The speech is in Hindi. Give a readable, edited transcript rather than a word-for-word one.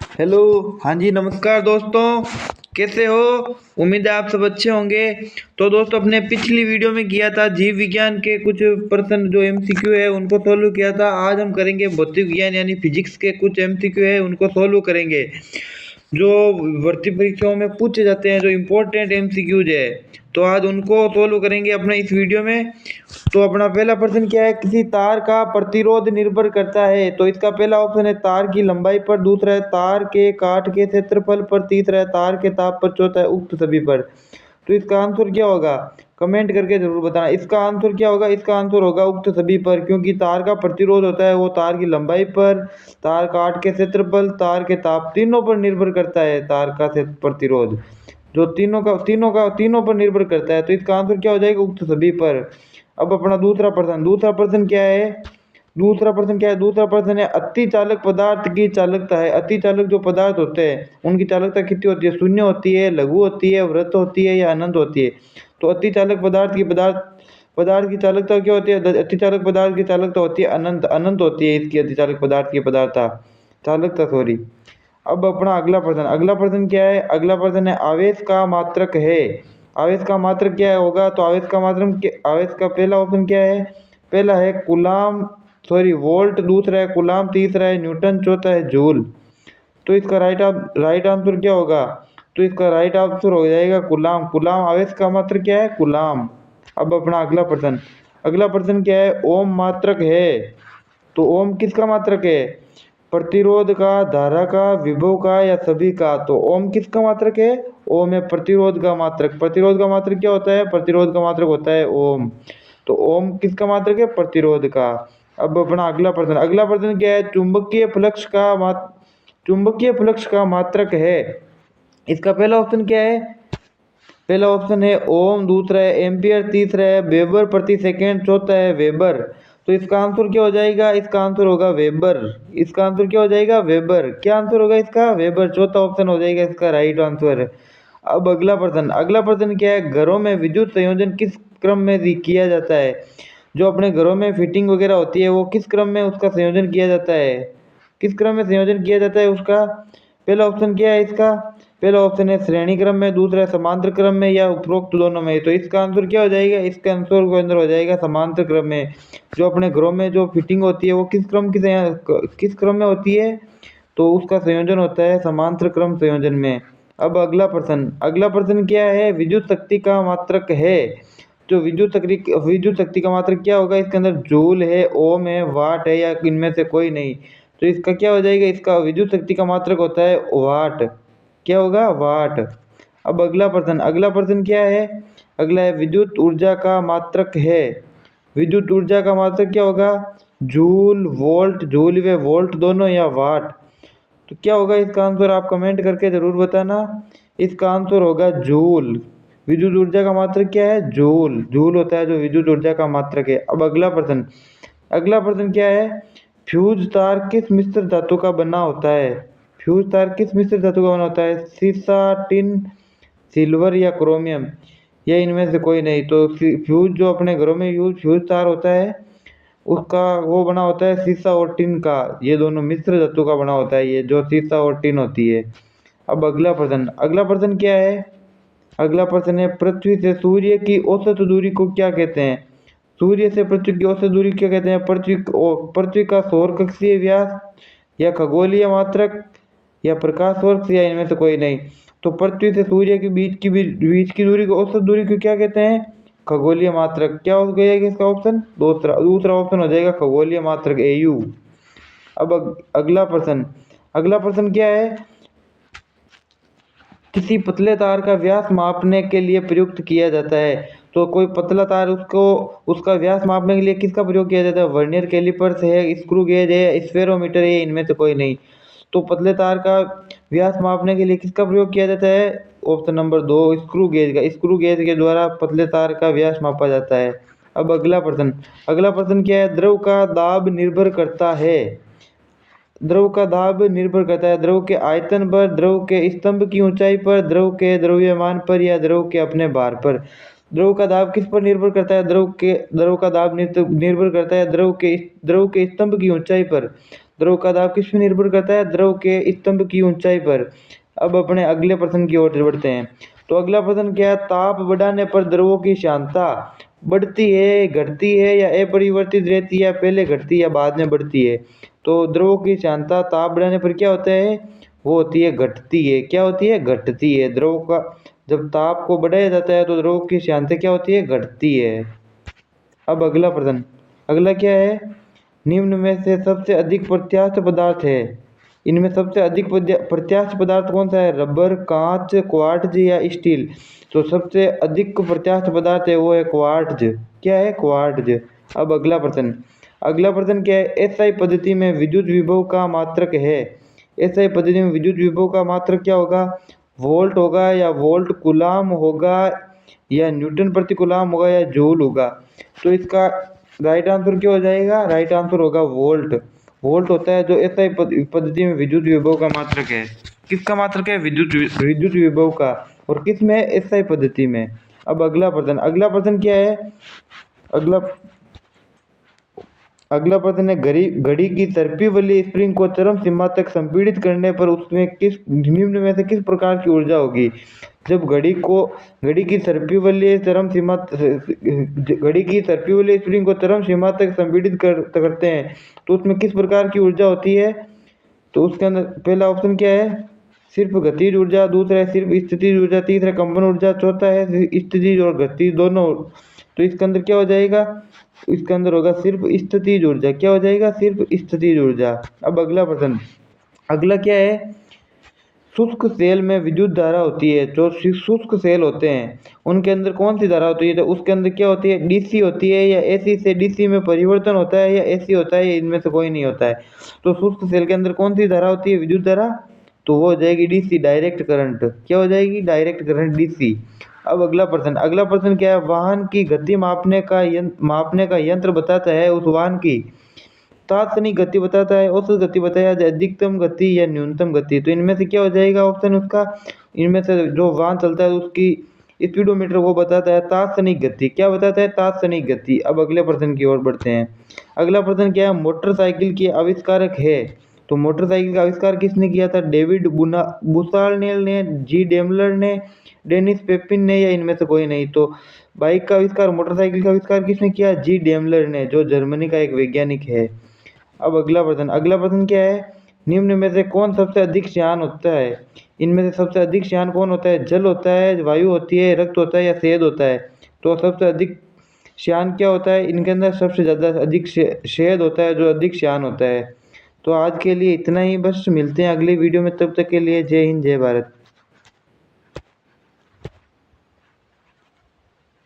हेलो। हाँ जी, नमस्कार दोस्तों। कैसे हो? उम्मीद है आप सब अच्छे होंगे। तो दोस्तों, अपने पिछली वीडियो में किया था जीव विज्ञान के कुछ प्रश्न जो एमसीक्यू है उनको सोल्व किया था। आज हम करेंगे भौतिक विज्ञान यानी फिजिक्स के कुछ एमसीक्यू है उनको सोल्व करेंगे, जो भर्ती परीक्षाओं में पूछे जाते हैं, जो इम्पोर्टेंट एमसीक्यूज है। तो आज उनको सोल्व करेंगे अपने इस वीडियो में। तो अपना पहला प्रश्न क्या है, किसी तार का प्रतिरोध निर्भर करता है। तो इसका पहला ऑप्शन है तार की लंबाई पर, दूसरा है तार के काट के क्षेत्रफल पर, तीसरा है तार के ताप पर, चौथा है उक्त सभी पर। तो इसका आंसर क्या होगा, कमेंट करके जरूर बताना। इसका आंसर क्या होगा, इसका आंसर होगा उक्त सभी पर, क्योंकि तार का प्रतिरोध होता है वो तार की लंबाई पर, तार काट के क्षेत्रफल, तार के ताप, तीनों पर निर्भर करता है। तार का प्रतिरोध जो तीनों पर निर्भर करता है। तो इसका आंसर क्या हो जाएगा, उक्त सभी पर। अब अपना दूसरा प्रश्न क्या है, दूसरा प्रश्न है अति चालक पदार्थ की चालकता है। अति चालक जो पदार्थ होते हैं उनकी चालकता कितनी होती है, शून्य होती है, लघु होती है, वृत्त होती है या अनंत होती है। तो अति चालक पदार्थ की चालकता क्या होती है, अति चालक पदार्थ की चालकता होती है अनंत अनंत होती है इसकी, अति चालक पदार्थ की चालकता सॉरी। अब अपना अगला प्रश्न क्या है, अगला प्रश्न है आवेश का मात्रक है। आवेश का मात्रक क्या होगा, तो आवेश का पहला ऑप्शन क्या है, पहला है वोल्ट, दूसरा है कूलाम, तीसरा है न्यूटन, चौथा है जूल। तो इसका राइट आंसर क्या होगा, तो इसका राइट आंसर हो जाएगा कूलाम। कूलाम आवेश का मात्रक क्या है, कूलाम। अब अपना अगला प्रश्न क्या है, ओम मात्रक है। तो ओम किसका मात्रक है, प्रतिरोध का, धारा का, विभव का या सभी का। तो ओम किसका मात्रक है, ओम है प्रतिरोध का मात्रक। प्रतिरोध का मात्रक क्या होता है, प्रतिरोध का मात्रक होता है ओम। तो ओम किसका मात्रक है, प्रतिरोध का। अब अपना अगला प्रश्न क्या है, चुंबकीय फ्लक्स का मात्रक है। इसका पहला ऑप्शन क्या है, पहला ऑप्शन है ओम, दूसरा है एम्पियर, तीसरा है वेबर प्रति सेकेंड, चौथा है वेबर। तो इसका आंसर क्या हो जाएगा, इसका आंसर होगा वेबर। इसका आंसर क्या हो जाएगा, वेबर। क्या आंसर होगा इसका, वेबर। चौथा ऑप्शन हो जाएगा इसका राइट आंसर। अब अगला प्रश्न क्या है, घरों में विद्युत संयोजन किस क्रम में किया जाता है। जो अपने घरों में फिटिंग वगैरह होती है वो किस क्रम में उसका संयोजन किया जाता है, किस क्रम में संयोजन किया जाता है उसका। पहला ऑप्शन क्या है इसका, पहला ऑप्शन है श्रेणी क्रम में, दूसरा है समांतर क्रम में या उपरोक्त दोनों में। तो इसका आंसर क्या हो जाएगा, इसका आंसर के अंदर हो जाएगा समांतर क्रम में। जो अपने घरों में जो फिटिंग होती है वो किस क्रम में होती है, तो उसका संयोजन होता है समांतर क्रम संयोजन में। अब अगला प्रश्न क्या है, विद्युत शक्ति का मात्रक है। जो विद्युत शक्ति का मात्रक क्या होगा, इसके अंदर जूल है, ओम है, वाट है या इनमें से कोई नहीं। तो इसका क्या हो जाएगा, इसका विद्युत शक्ति का मात्रक होता है वाट। क्या होगा, वाट। अब अगला प्रश्न क्या है, अगला है विद्युत ऊर्जा का मात्रक है। विद्युत ऊर्जा का मात्रक क्या होगा, जूल, वोल्ट, जूल व वोल्ट दोनों या वाट। तो क्या होगा इसका आंसर, आप कमेंट करके जरूर बताना। इसका आंसर होगा जूल। विद्युत ऊर्जा का मात्रक क्या है, जूल। जूल होता है जो विद्युत ऊर्जा का मात्रक है। अब अगला प्रश्न क्या है, फ्यूज तार किस मिश्र धातु का बना होता है। फ्यूज तार किस मिश्र धातु का बना होता है, सीसा, टिन, सिल्वर या क्रोमियम या इनमें से कोई नहीं। तो फ्यूज जो अपने घरों में फ्यूज तार होता है उसका वो बना होता है सीसा और टिन का, ये दोनों मिश्र धातु का बना होता है, ये जो सीसा और टिन होती है। अब अगला प्रश्न क्या है, अगला प्रश्न है पृथ्वी से सूर्य की औसत दूरी को क्या कहते हैं। सूर्य से पृथ्वी की औसत दूरी क्या कहते हैं, पृथ्वी का सौर कक्षीय व्यास या खगोलीय मात्रक या प्रकाश वर्ष या इनमें से कोई नहीं। तो पृथ्वी से सूर्य के बीच की दूरी को, औसत दूरी को क्या कहते हैं, खगोलीय मात्रक। क्या हो जाएगा इसका ऑप्शन, दूसरा ऑप्शन हो जाएगा खगोलीय मात्रक, AU। अब अगला प्रश्न क्या है, किसी पतले तार का व्यास मापने के लिए प्रयुक्त किया जाता है। तो कोई पतला तार उसका व्यास मापने के लिए किसका प्रयोग किया जाता है, वर्नियर कैलिपर्स है, स्क्रू गेज है, स्फेरोमीटर है, इनमें से कोई नहीं। तो पतले तार का व्यास मापने के लिए किसका प्रयोग किया जाता है, ऑप्शन नंबर 2 स्क्रू गेज का। स्क्रू गेज के द्वारा पतले तार का व्यास मापा जाता है। अब अगला प्रश्न क्या है, द्रव का दाब निर्भर करता है। द्रव का दाब निर्भर करता है द्रव के आयतन पर, द्रव के स्तंभ की ऊंचाई पर, द्रव के द्रव्यमान पर या द्रव के अपने भार पर। द्रव का दाब किस पर निर्भर करता है, द्रव का दाब निर्भर करता है द्रव के स्तंभ की ऊंचाई पर। द्रव का दाब किस पर निर्भर करता है? द्रव के स्तंभ की ऊंचाई पर। अब अपने अगले प्रश्न की ओर बढ़ते हैं। तो अगला प्रश्न क्या है? ताप बढ़ाने पर द्रवों की श्यानता बढ़ती है, घटती है या अपरिवर्तित रहती है, पहले घटती है या बाद में बढ़ती है? तो द्रवों की श्यानता ताप बढ़ाने पर क्या होता है? वो होती है घटती है। क्या होती है? घटती है। द्रव का जब ताप को बढ़ाया जाता है तो द्रव की श्यानता क्या होती है? घटती है। अब अगला प्रश्न, अगला क्या है? निम्न में से सबसे अधिक प्रत्यास्थ पदार्थ है, इनमें सबसे अधिक प्रत्यास्थ पदार्थ कौन सा है? रबर, कांच, क्वार्ट्ज या स्टील? तो सबसे अधिक प्रत्यास्थ पदार्थ है वो है क्वार्ट्ज। क्या है? क्वार्ट्ज। अब अगला प्रश्न, अगला प्रश्न क्या है? एसआई पद्धति में विद्युत विभव का मात्रक है। एसआई पद्धति में विद्युत विभव का मात्रक क्या होगा? वोल्ट होगा या वोल्ट कूलाम होगा या न्यूटन प्रति कूलाम होगा या जूल होगा? तो इसका राइट आंसर क्या हो जाएगा? राइट आंसर होगा वोल्ट। वोल्ट होता है जो एसआई पद्धति में विद्युत विभव का मात्रक है। किसका मात्रक है? विद्युत विभव का। और किस में? एसआई पद्धति में। अब अगला प्रश्न, अगला प्रश्न क्या है? अगला प्रश्न है, घड़ी की सर्पी वाली स्प्रिंग को चरम सीमा तक संपीड़ित करने पर उसमें किस निम्न में से किस प्रकार की ऊर्जा होगी? जब घड़ी की सर्पी वाली स्प्रिंग को चरम सीमा तक संपीड़ित करते हैं तो उसमें किस प्रकार की ऊर्जा होती है? तो उसके अंदर पहला ऑप्शन क्या है? सिर्फ गतिज ऊर्जा, दूसरा है सिर्फ स्थितिज ऊर्जा, तीसरा कंपन ऊर्जा, चौथा है स्थितिज और गतिज दोनों। तो इसके अंदर क्या हो जाएगा? इसके अंदर होगा सिर्फ स्थितिज ऊर्जा। क्या हो जाएगा? सिर्फ स्थितिज ऊर्जा। अब अगला प्रश्न, अगला क्या है? शुष्क सेल में विद्युत धारा होती है। जो शुष्क सेल होते हैं उनके अंदर कौन सी धारा होती है? तो उसके अंदर क्या होती है? डीसी होती है या एसी से डीसी में परिवर्तन होता है या एसी होता है या इनमें से कोई नहीं होता है? तो शुष्क सेल के अंदर कौन सी धारा होती है? विद्युत धारा। तो वो हो जाएगी डीसी, डायरेक्ट करंट। क्या हो जाएगी? Direct current, DC. अब अगला प्रश्न, अगला प्रश्न क्या है? वाहन की गति मापने का यंत्र बताता है उस वाहन की तात्क्षणिक गति बताता है, औसत गति बताया जाए, अधिकतम गति या न्यूनतम गति? तो इनमें से क्या हो जाएगा ऑप्शन उसका? इनमें से जो वाहन चलता है उसकी स्पीडोमीटर वो बताता है तात्क्षणिक गति। क्या बताता है? तात्क्षणिक गति। अब अगले प्रश्न की ओर बढ़ते हैं। अगला प्रश्न क्या है? मोटरसाइकिल के आविष्कारक है। तो मोटरसाइकिल का आविष्कार किसने किया था? डेविड बुसार्नेल ने, जी डेमलर ने, डेनिस पेपिन ने या इनमें से कोई नहीं? तो बाइक का आविष्कार, मोटरसाइकिल का आविष्कार किसने किया? जी डेमलर ने, जो जर्मनी का एक वैज्ञानिक है। अब अगला प्रश्न, अगला प्रश्न क्या है? निम्न में से कौन सबसे अधिक श्यान होता है? इनमें से सबसे अधिक श्यान कौन होता है? जल होता है, वायु होती है, रक्त होता है या शहद होता है? तो सबसे अधिक श्यान क्या होता है? इनके अंदर सबसे ज़्यादा अधिक शहद होता है जो अधिक श्यान होता है। तो आज के लिए इतना ही, बस मिलते हैं अगली वीडियो में, तब तक के लिए जय हिंद जय भारत।